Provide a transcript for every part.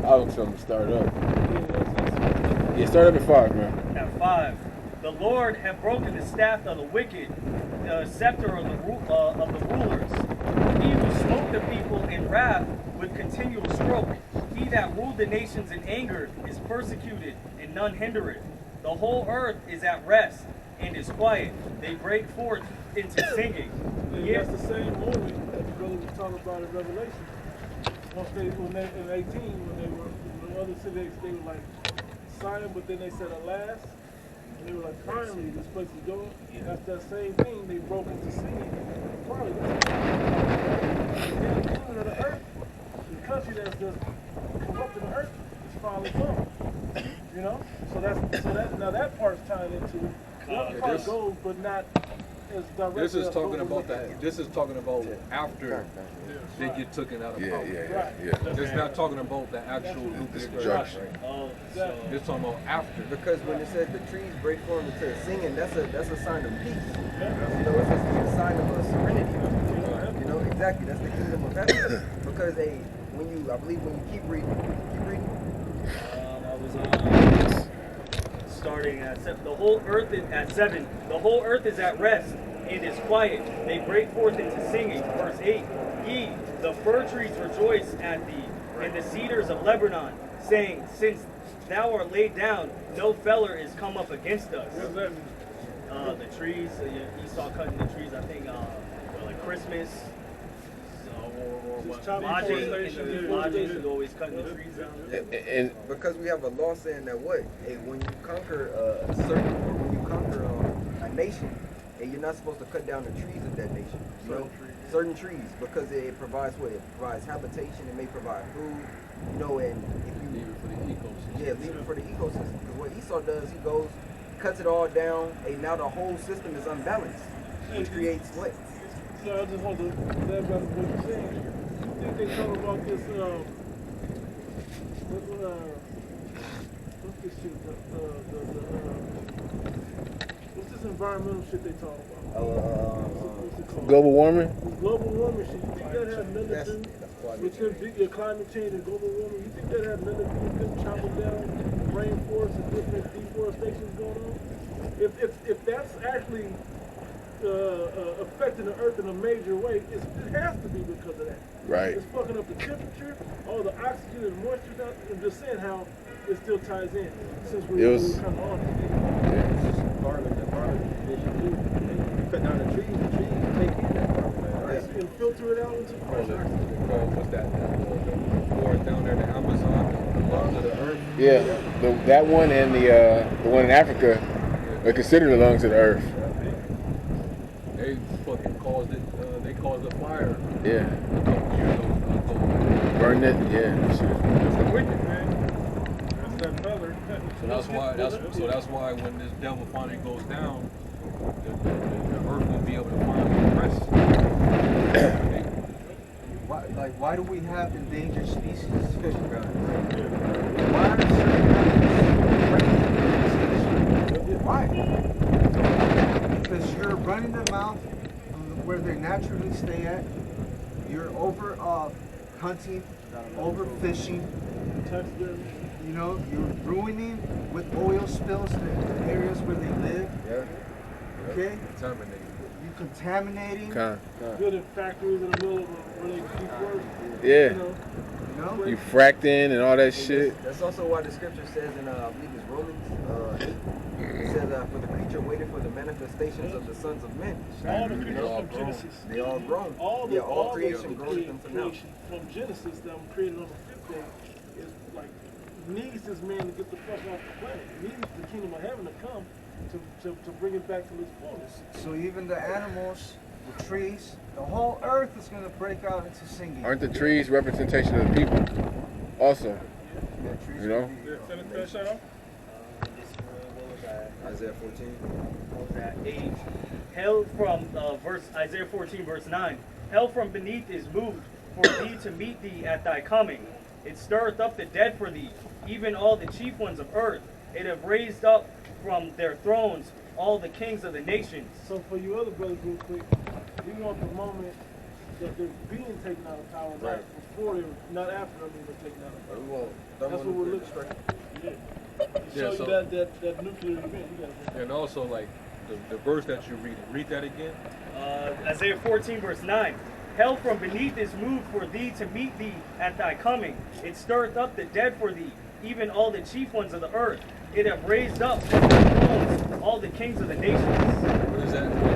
I'll tell them to start up. Yeah, start up at 5, man. At 5. The Lord hath broken the staff of the wicked, the scepter of the rulers. He who smote the people in wrath with continual stroke. He that ruled the nations in anger is persecuted, and none hindereth. The whole earth is at rest and is quiet. They break forth into singing. And that's the same moment that the brother was talking about in Revelation. Once they, in 18, when they were in the other cities, they were like sighing, but then they said, alas. And they were like, finally, this place is going. And that's that same thing. They broke into singing. Probably the kingdom of the earth, the country that's just corrupting the earth, is finally come. You know? So that now that part's tied into it. The other part goes, but not as directly. This is talking about that. This is talking about after they get taken out of power. It's not talking about the actual nuclear destruction. It's talking about after. Because when it says the trees break forth into singing, that's a sign of peace. You know, it's a sign of a serenity. You know, exactly. That's the kingdom of heaven. Because I believe when you keep reading. I was starting at 7. The whole earth is at 7. The whole earth is at rest and is quiet. They break forth into singing. Verse 8. Ye, the fir trees rejoice at thee, and the cedars of Lebanon, saying, since thou art laid down, no feller is come up against us. What does that mean? The trees, Esau cutting the trees, I think, like Christmas, or lodging is always cutting the trees down. And because we have a law saying that when you conquer a nation, and you're not supposed to cut down the trees of that nation. You know, certain trees, because it provides what? It provides habitation. It may provide food. You know, and if you leave it for the ecosystem. Yeah, leave it for the ecosystem. Because what Esau does, he goes, cuts it all down, and now the whole system is unbalanced, which creates what? So I just want to let back what you're saying. You think they talk about this? What's this shit? What's this environmental shit they talk about? What's it called? global warming? This global warming shit. You think that has nothing to do with them climate change and global warming? You think that has nothing to do with them chopping down rainforests and different deforestation going on? If that's actually affecting the earth in a major way, it has to be because of that. Right. It's fucking up the temperature, all the oxygen and moisture. I'm just saying how it still ties in since we were kind of on it. Part of the condition too. You cut down the trees take in that carbon dioxide. And filter it out into What's that? The forest down there, the Amazon, the lungs of the earth. Yeah, that one and the one in Africa are considered the lungs of the earth. They fucking caused it. They caused a fire. Yeah. A couple years ago. Burn it. Yeah. It's wicked, man. That's that feather. So that's why when this devil finally goes down, the earth will be able to finally rest. Why do we have endangered species? Why are certain Why? Because you're running them out where they naturally stay at. You're over hunting, overfishing. You know, you're ruining with oil spills the areas where they live. Yeah. Okay? Contaminated. You contaminating. Building factories in the middle of where they keep work. Yeah. You know? You fracked in and all that shit. That's also why the scripture says in, I believe it's Romans 8, it says, for the creature waited for the manifestations of the sons of men. All the creatures from Genesis. They all grown. All creation grows until now. From Genesis that was created on the 5th day is like needs this man to get the fuck off the planet. Needs the kingdom of heaven to come to bring it back to its fullness. So even the animals, the trees, the whole earth is going to break out into singing. Aren't the trees representation of the people? Also, you know. Isaiah 14. What was that? 8. Hell from Isaiah 14, verse 9. Hell from beneath is moved for thee to meet thee at thy coming. It stirreth up the dead for thee, even all the chief ones of earth. It have raised up from their thrones all the kings of the nations. So for you other brothers, real quick, we want the moment that they're being taken out of power, not before they were, not after them, they were taken out. Well, That's what we're looking for. Yeah. Show so- you that nuclear event. You gotta And also, like, the verse that you read that again. Isaiah 14, verse 9. Hell from beneath is moved for thee to meet thee at thy coming. It stirreth up the dead for thee, even all the chief ones of the earth. It have raised up from their thrones all the kings of the nations.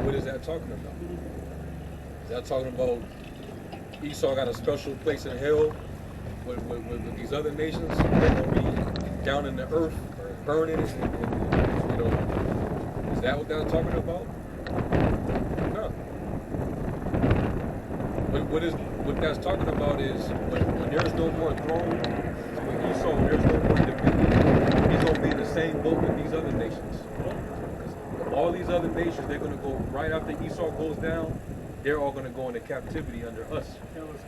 What is that talking about? Is that talking about Esau got a special place in hell with these other nations? They're going to be down in the earth, burning it, and, you know, is that what that's talking about? No. What that's talking about is when there's no more throne, with Esau, there's no more dominion, he's going to be in the same boat with these other nations. All these other nations, they're going to go, right after Esau goes down, they're all going to go into captivity under us.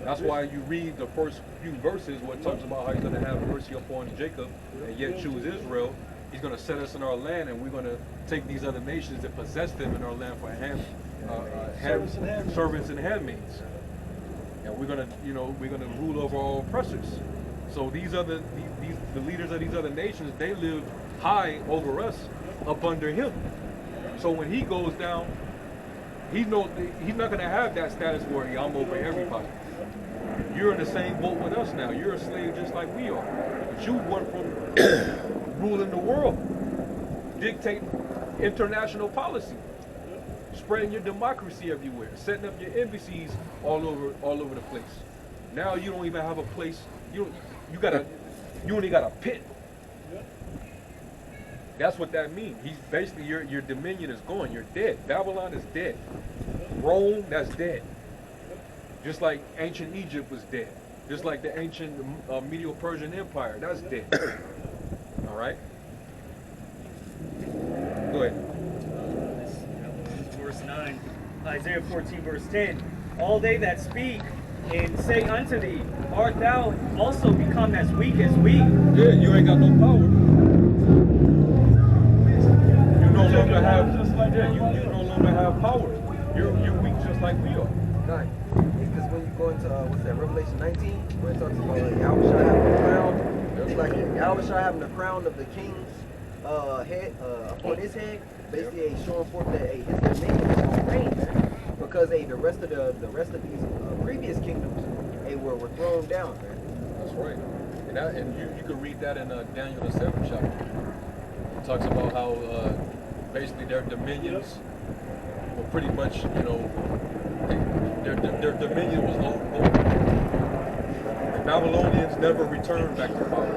That's why you read the first few verses where it talks about how he's going to have mercy upon Jacob and yet choose Israel. He's going to set us in our land, and we're going to take these other nations and possess them in our land for servants and handmaids. And we're going to rule over our oppressors. So the leaders of these other nations, they live high over us, up under him. So when he goes down, he's not going to have that status where I'm over everybody. You're in the same boat with us now. You're a slave just like we are. But you went from ruling the world, dictating international policy, spreading your democracy everywhere, setting up your embassies all over the place. Now you don't even have a place. You only got a pit. That's what that means. He's basically your dominion is gone. You're dead. Babylon is dead. Rome, that's dead. Just like ancient Egypt was dead. Just like the ancient Medo-Persian Empire, that's dead. All right. Go ahead. Verse 9, Isaiah 14, verse 10. All they that speak and say unto thee, art thou also become as weak as we? Yeah, you ain't got no power. You no longer have power. You're weak just like we are. Right. Because when you go into what's that, Revelation 19, where it talks about Yahushua having the crown, it's like Yahushua having the crown of the king's head upon his head, basically showing forth that his dominion is going to reign, man. Because the rest of these previous kingdoms were thrown down, man. That's right. And you can read that in Daniel the 7th chapter. It talks about how basically their dominions were pretty much, their dominion was low. The Babylonians never returned back to power.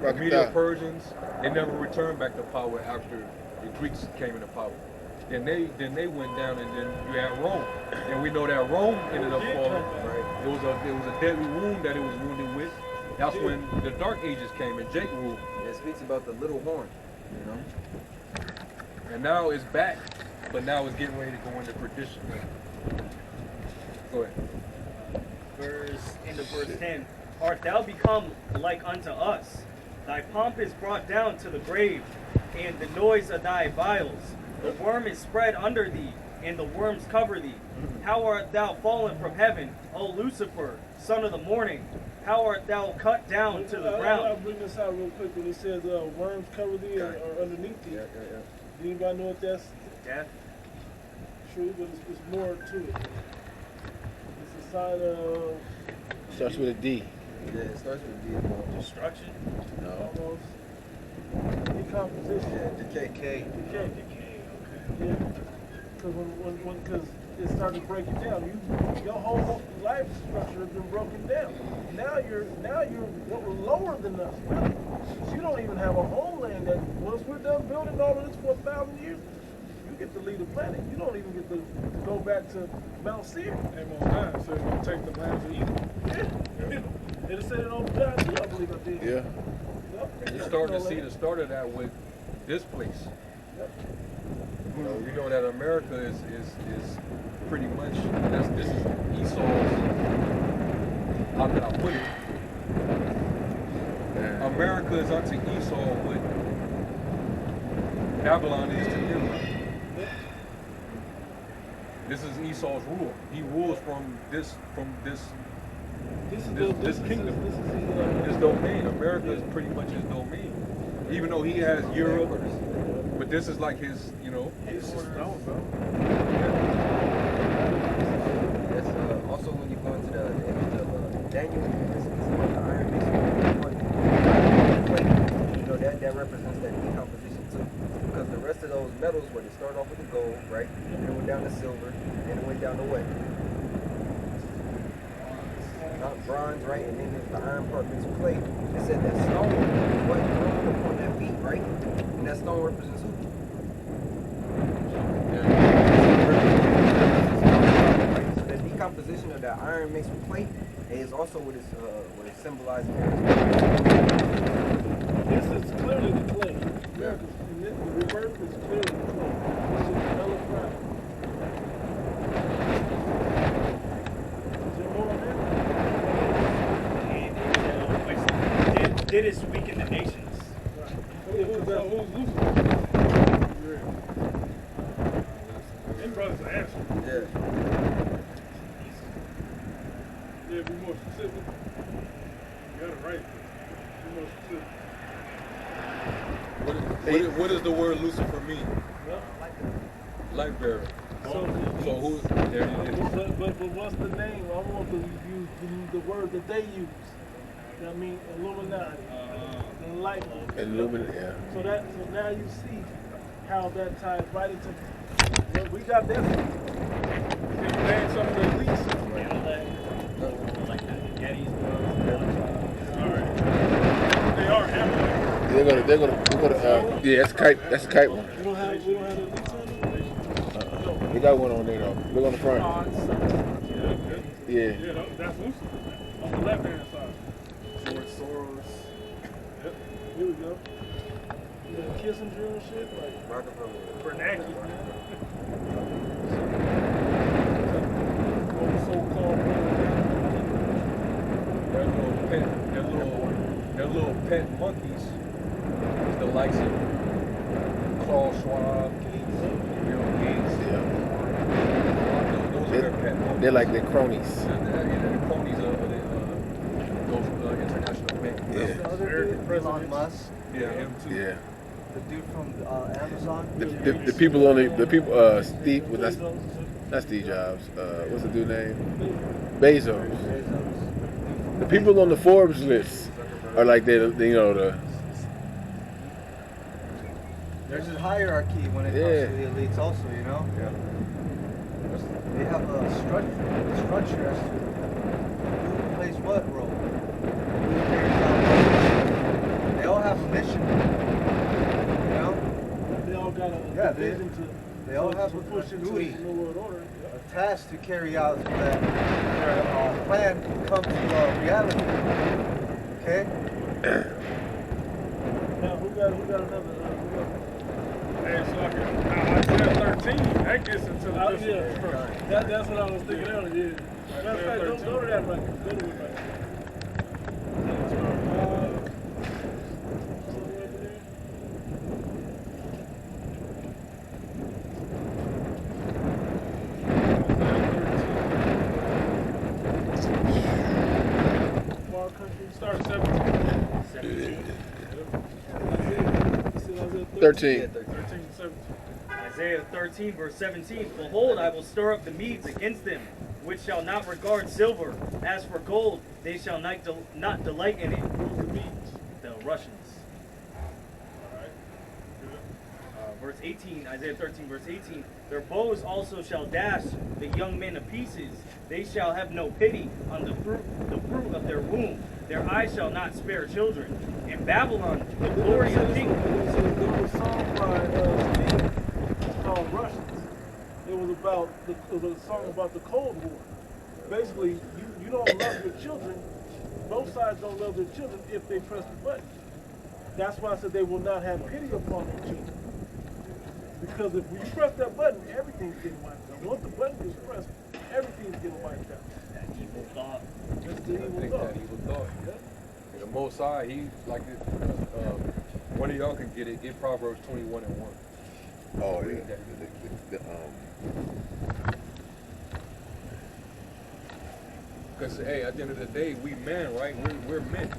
The Medo-Persians, they never returned back to power after the Greeks came into power. Then they went down, and then you had Rome, and we know that Rome ended up falling. Right? It was a deadly wound that it was wounded with. That's when the Dark Ages came and Jake ruled. It speaks about the little horn, And now it's back, but now it's getting ready to go into perdition. Go ahead. Verse 10. Art thou become like unto us? Thy pomp is brought down to the grave, and the noise of thy vials. The worm is spread under thee, and the worms cover thee. How art thou fallen from heaven, O Lucifer, son of the morning? How art thou cut down to the ground? I'll bring this out real quick when it says worms cover thee or underneath thee. Do anybody know if that's Death. true? But it's more to it. It's a sign of Starts with a D. Yeah, it starts with D. Destruction. No. almost decomposition. Yeah, decay. Decay. Yeah. Because it started breaking down. Your whole life structure has been broken down. Now you're lower than us, really. So you don't even have a homeland that once we're done building all of this for 1,000 years, you get to leave the planet. You don't even get to go back to Mount Seir. And Most High said he's gonna take the land of Egypt. Yeah. It said it on John too, I believe I did. Yeah. Yep. You're starting to see the start of that with this place. Yep. You know that America is pretty much, this is Esau's, how can I put it? America is unto Esau what Babylon is to Nimrod. This is Esau's rule. He rules from this This is this kingdom, This is his domain. America is pretty much his domain. Even though he has Europe, but this is like his, you know. his stone, bro. That's also when you go into the image of Daniel, it's about the iron mixed with you know, that represents that decomposition too. Because the rest of those metals, where they start off with the gold, right? And it went down to silver, and it went down to what? Not bronze, right? And then there's the iron part mixed with clay. It said that stone was thrown upon their feet, right? And that stone represents who? So the decomposition of that iron mixed with clay is also what it's symbolizing here. This is clearly the clay. The reverse is clearly the clay. This is hella crap. Is there more on that? Did it weaken the nations? Who's that? Who's Lucifer? Them brothers are answering. Yeah. Yeah, be more specific. You got it right. Be more specific. What does the word Lucifer mean? Yeah. Light bearer. So who? There it is. but what's the name? I want to use the word that they use. I mean, Illuminati, Enlightenment. Illuminate, yeah. So now you see how that ties right into. Well, we got that. Can you name some of the elites? Like the Yetis, Alright. They are Amalek. They're gonna, yeah, that's a kite one. We don't have the elites on it? They got one on there though. Look on the front. Yeah. Yeah, that's Lucifer. On the left hand side. George Soros. Yep. Here we go. The Kissinger and shit, like Rockefeller. Bernanke. so-called. Their little pet monkeys is the likes of Klaus Schwab, Bill Gates. Yeah. Those are their pet monkeys. They're like their cronies. The cronies of those international banks. Yeah. The other dude, Elon Musk, Yeah, him too. Yeah. the dude from Amazon. The people on the people Steve, well, not Steve Jobs. What's the dude name? Bezos. The people on the Forbes list are like the There's a hierarchy when it Yeah. comes to the elites also, you know? Yeah. They have a structure as to who plays what role. Who carries out what. They all have a mission. You know? They all got a Yeah, vision they all have to a push into duty. the New World Order. A task to carry out so that their plan comes to reality. Okay? Now who got another? Hey, so like Isaiah 13, that gets into the Yeah, that's what I was thinking earlier. Yeah. Matter of fact, don't go to that right. Go to it right. Start 17. 13. 13 to 17. Isaiah 13, verse 17. Behold, I will stir up the Medes against them, which shall not regard silver. As for gold, they shall not delight in it. The Medes. The Russians. Alright. Verse 18, Isaiah 13, verse 18. Their bows also shall dash the young men to pieces. They shall have no pity on the fruit of their womb. Their eyes shall not spare children. In Babylon, the glory of kings. There was a song by Steve called Russians. It was a song about the Cold War. Basically, you don't love your children. Both sides don't love their children if they press the button. That's why I said they will not have pity upon their children. Because if you press that button, everything's getting wiped out. Once the button is pressed, everything's getting wiped out. That evil thought. That's the I evil think thought. that evil thought. Yeah. And the Most High, he like it. One of y'all can get it. Get Proverbs 21:1. Oh yeah. Because hey, at the end of the day, we men, right? We're men.